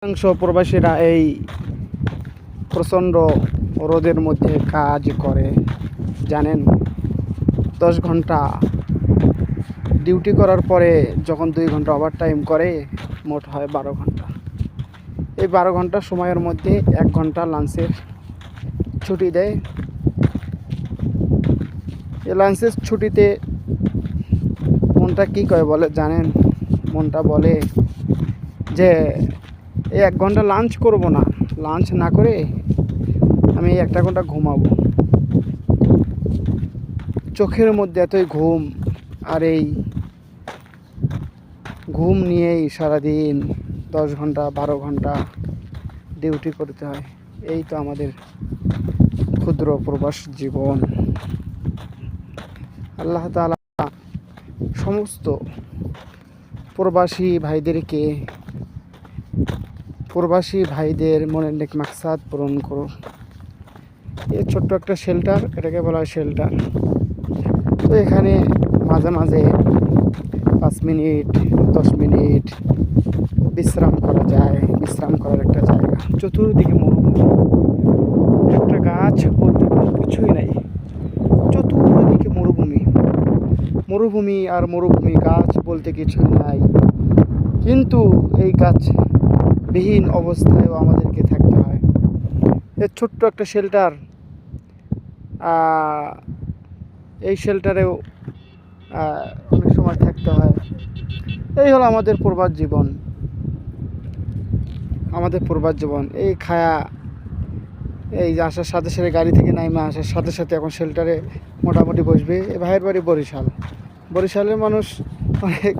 অধিকাংশ প্রবাসীরা এই প্রচণ্ড রোদের মধ্যে কাজ করে, জানেন। 10 ঘন্টা ডিউটি করার পরে যখন 2 ঘন্টা ওভারটাইম করে, মোট হয় 12 ঘন্টা। এই 12 ঘন্টা সময়ের মধ্যে 1 ঘন্টা লাঞ্চের ছুটি দেয়। এই লাঞ্চের ছুটিতে মনটা কী করে বলে জানেন? মনটা বলে যে এই 1 ঘন্টা লাঞ্চ করব না, লাঞ্চ না করে আমি 1 ঘন্টা ঘুমাবো। চোখের মধ্যে এতই ঘুম, আর এই ঘুম নিয়েই সারাদিন 10 ঘন্টা 12 ঘন্টা ডিউটি করতে হয়। এই তো আমাদের ক্ষুদ্র প্রবাস জীবন। আল্লাহ তাআলা সমস্ত প্রবাসী ভাইদের মনের নেক মাকসাদ পূরণ করো। এই ছোট্ট একটা শেল্টার, এটাকে বলা হয় শেল্টার। তো এখানে মাঝে মাঝে 5 মিনিট 10 মিনিট বিশ্রাম করা যায়, বিশ্রাম করার একটা জায়গা। চতুর্দিকে মরুভূমি, একটা গাছ বলতে কোনো কিছুই নাই। চতুর্দিকে মরুভূমি আর মরুভূমি, গাছ বলতে কিছুই নাই। কিন্তু এই গাছ বিহীন অবস্থায়ও আমাদেরকে থাকতে হয়। এর ছোট্ট একটা শেল্টার, এই শেল্টারেও অনেক সময় থাকতে হয়। এই হলো আমাদের প্রবাস জীবন। এই খায়া, এই যে আসার সাথে সাথে গাড়ি থেকে নাইমা আসার সাথে সাথে এখন শেল্টারে মোটামুটি বসবে। এই ভাইয়ের বাড়ি বরিশালের মানুষ অনেক